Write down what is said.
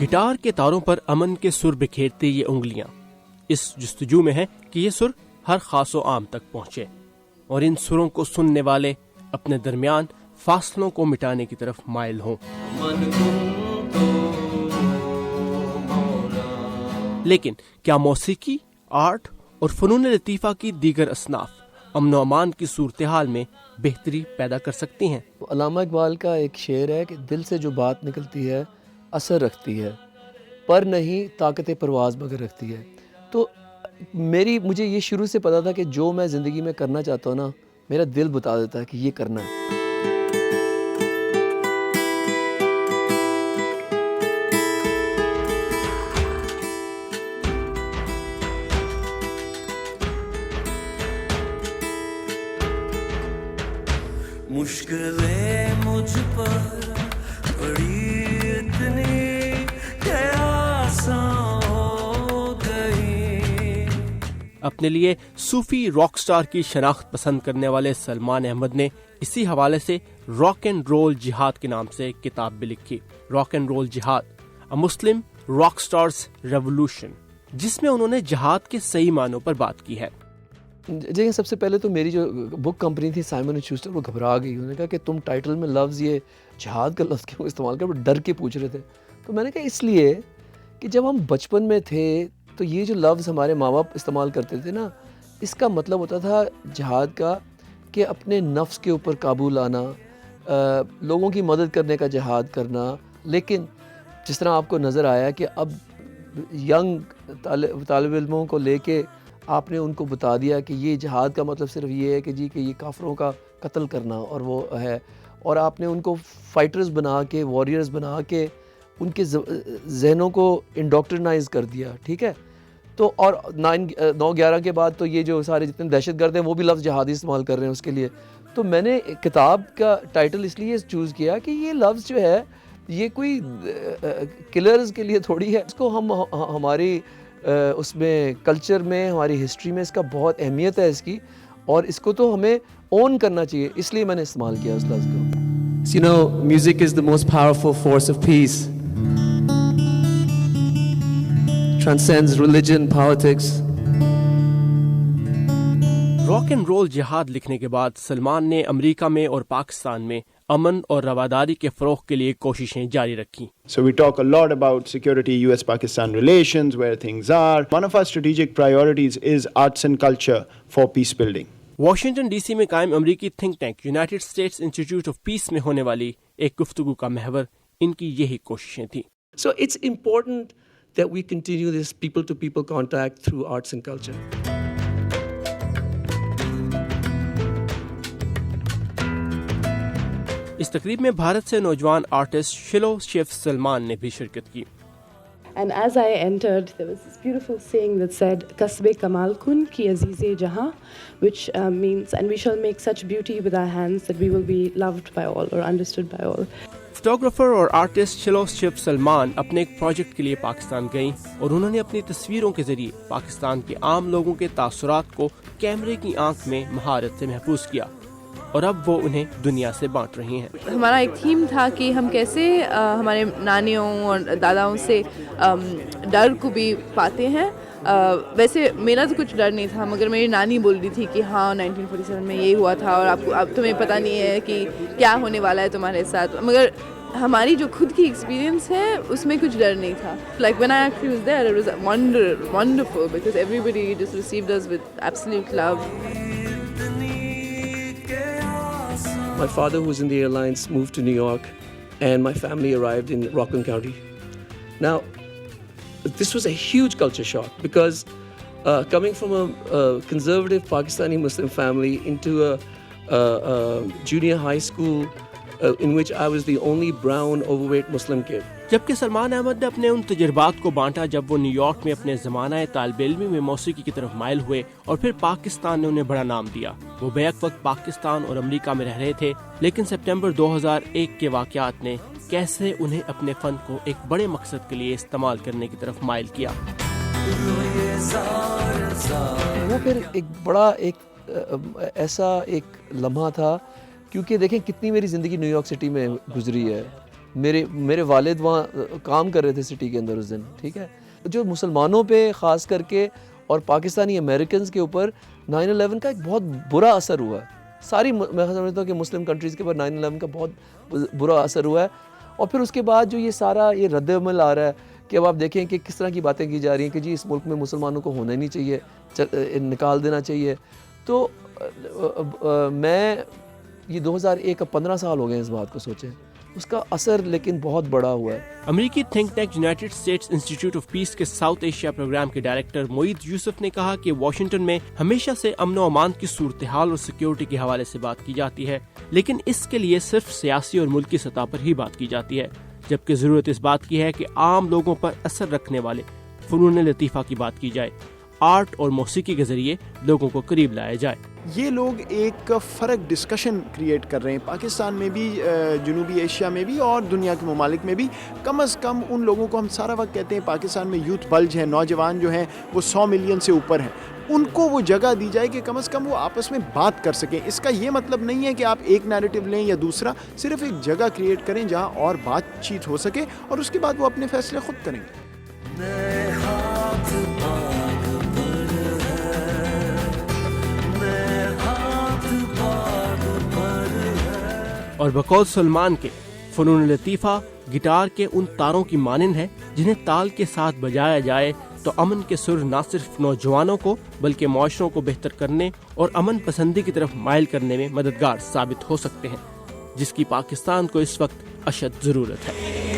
Guitar के तारों पर अमन के सुर बिखेरती ये उंगलियां इस जस्तजू में है कि ये सुर हर खास व आम तक पहुंचे और इन सुरों को सुनने वाले अपने दरमियान फासलों को मिटाने की तरफ माइल हों। लेकिन क्या मौसीकी, आर्ट और फनून लतीफ़ा की दीगर असनाफ अमन अमान की सूरत हाल में बेहतरी पैदा कर सकती हैं? अल्लामा इकबाल का एक शेर है कि दिल से जो बात निकलती है असर रखती है, पर नहीं ताकत परवाज़ मगर रखती है। तो मुझे ये शुरू से पता था कि जो मैं ज़िंदगी में करना चाहता हूँ ना, मेरा दिल बता देता है कि ये करना है। मुश्किलें मुझ पर पड़ी इतनी कि आसान हो गई। अपने लिए सूफी रॉक स्टार की शनाख्त पसंद करने वाले सलमान अहमद ने इसी हवाले से रॉक एंड रोल जिहाद के नाम से किताब भी लिखी, रॉक एंड रोल जिहाद, अ मुस्लिम रॉक स्टार्स रेवोल्यूशन, जिसमें उन्होंने जिहाद के सही मानों पर बात की है। जी, सबसे पहले तो मेरी जो बुक कंपनी थी साइमन एंड शूस्टर, वो घबरा गई। उन्होंने कहा कि तुम टाइटल में लफ्ज़ ये जिहाद का लफ्ज़ क्यों इस्तेमाल कर, वो डर के पूछ रहे थे। तो मैंने कहा इसलिए कि जब हम बचपन में थे तो ये जो लफ्ज़ हमारे माँ बाप इस्तेमाल करते थे ना, इसका मतलब होता था जिहाद का कि अपने नफ्स के ऊपर काबू लाना, लोगों की मदद करने का जिहाद करना। लेकिन जिस तरह आपको नज़र आया कि अब यंग तालिब इल्मों को लेके आपने उनको बता दिया कि ये जिहाद का मतलब सिर्फ ये है कि जी कि ये काफरों का कत्ल करना और वो है, और आपने उनको फाइटर्स बना के, वॉरियर्स बना के उनके जहनों को इंडोक्ट्रिनाइज कर दिया, ठीक है। तो और 9/11 के बाद तो ये जो सारे जितने दहशतगर्द हैं वो भी लफ्ज़ जिहादी इस्तेमाल कर रहे हैं उसके लिए। तो मैंने किताब का टाइटल इसलिए चूज़ किया कि ये लफ्ज़ जो है ये कोई किलर्स के लिए थोड़ी है, इसको हम हमारी उसमें कल्चर में, हमारी हिस्ट्री में इसका बहुत अहमियत है इसकी, और इसको तो हमें ओन करना चाहिए, इसलिए मैंने इस्तेमाल किया उस लफ्ज़ को। You know, music is the most powerful force of peace. Transcends religion, politics. Rock and roll जिहाद लिखने के बाद सलमान ने अमेरिका में और पाकिस्तान में अमन और रवादारी के फ़रोग़ के लिए कोशिशें जारी रखी। So we talk a lot about security, US-Pakistan relations, where things are. One of our strategic priorities is arts and culture for peace building. Washington DC में कायम अमरीकी think tank United states institute of peace में होने वाली एक गुफ्तगू का महवर इनकी यही कोशिशें थी। So it's important that we continue this people-to-people contact through arts and culture. इस तकरीब में भारत से नौजवान आर्टिस्ट शिलो शेफ सलमान ने भी शिरकत की। And as I entered, there was this beautiful saying that said, "Kasbe kamal kun ki azize jahan," which means, and we shall make such beauty with our hands that we will be loved by all or understood by all. Photographer और artist शिलो chef Salman अपने एक project के लिए पाकिस्तान गईं और उन्होंने अपनी तस्वीरों के जरिए पाकिस्तान के आम लोगों के तासुरात को कैमरे की आंख में महारत से महफूज किया और अब वो उन्हें दुनिया से बांट रही हैं। हमारा एक थीम था कि हम कैसे हमारे नानियों और दादाओं से डर को भी पाते हैं। वैसे मेरा तो कुछ डर नहीं था, मगर मेरी नानी बोल रही थी कि हाँ 1947 में ये हुआ था और अब तुम्हें पता नहीं है कि क्या होने वाला है तुम्हारे साथ। मगर हमारी जो खुद की एक्सपीरियंस है उसमें कुछ डर नहीं था। Like when I actually was there, it was wonderful because everybody just received us with absolute love. My father, who was in the airlines, moved to New York, and my family arrived in Rockland County. Now, this was a huge culture shock because coming from a conservative Pakistani Muslim family into a junior high school in which I was the only brown, overweight Muslim kid. जबकि सलमान अहमद ने अपने उन तजुर्बात को बांटा जब वो New York में अपने ज़माना तालिब इल्मी में मौसीकी की तरफ माइल हुए और फिर पाकिस्तान ने उन्हें बड़ा नाम दिया। वो बैक वक्त पाकिस्तान और अमेरिका में रह रहे थे, लेकिन सितंबर 2001 के वाक़यात ने कैसे उन्हें अपने फ़न को एक बड़े मकसद के लिए इस्तेमाल करने की तरफ माइल किया। वो फिर एक ऐसा एक लम्हा था, क्योंकि देखें कितनी मेरी ज़िंदगी न्यूयॉर्क सिटी में गुजरी है, میرے والد وہاں کام کر رہے تھے سٹی کے اندر اس دن, ٹھیک ہے. جو مسلمانوں پہ خاص کر کے اور پاکستانی امریکنز کے اوپر 9/11 کا ایک بہت برا اثر ہوا ہے. ساری میں سمجھتا ہوں کہ مسلم کنٹریز کے اوپر 9/11 کا بہت برا اثر ہوا ہے. اور پھر اس کے بعد جو یہ سارا یہ رد عمل آ رہا ہے کہ اب آپ دیکھیں کہ کس طرح کی باتیں کی جا رہی ہیں کہ جی اس ملک میں مسلمانوں کو ہونا ہی نہیں چاہیے, نکال دینا چاہیے. تو میں یہ 2001 کا 15 سال ہو گئے اس بات کو سوچیں, اس کا اثر لیکن بہت بڑا ہوا ہے. امریکی think tank United States institute of peace کے ساؤتھ ایشیا پروگرام کے ڈائریکٹر معید یوسف نے کہا کہ واشنگٹن میں ہمیشہ سے امن و امان کی صورتحال اور سیکیورٹی کے حوالے سے بات کی جاتی ہے, لیکن اس کے لیے صرف سیاسی اور ملکی سطح پر ہی بات کی جاتی ہے, جبکہ ضرورت اس بات کی ہے کہ عام لوگوں پر اثر رکھنے والے فنون لطیفہ کی بات کی جائے, آرٹ اور موسیقی کے ذریعے لوگوں کو قریب لایا جائے. یہ لوگ ایک فرق ڈسکشن کریٹ کر رہے ہیں پاکستان میں بھی, جنوبی ایشیا میں بھی اور دنیا کے ممالک میں بھی. کم از کم ان لوگوں کو ہم سارا وقت کہتے ہیں پاکستان میں یوتھ بلج ہے, نوجوان جو ہیں وہ 100 ملین سے اوپر ہیں, ان کو وہ جگہ دی جائے کہ کم از کم وہ آپس میں بات کر سکیں. اس کا یہ مطلب نہیں ہے کہ آپ ایک نیریٹو لیں یا دوسرا, صرف ایک جگہ کریٹ کریں جہاں اور بات چیت ہو سکے اور اس کے بعد وہ اپنے فیصلے خود کریں گے. میں ہاتھ باغ پر ہے, میں ہاتھ باغ پر ہے. اور بقول سلمان کے فنون لطیفہ گٹار کے ان تاروں کی مانند ہے جنہیں تال کے ساتھ بجایا جائے تو امن کے سر نہ صرف نوجوانوں کو بلکہ معاشروں کو بہتر کرنے اور امن پسندی کی طرف مائل کرنے میں مددگار ثابت ہو سکتے ہیں, جس کی پاکستان کو اس وقت اشد ضرورت ہے.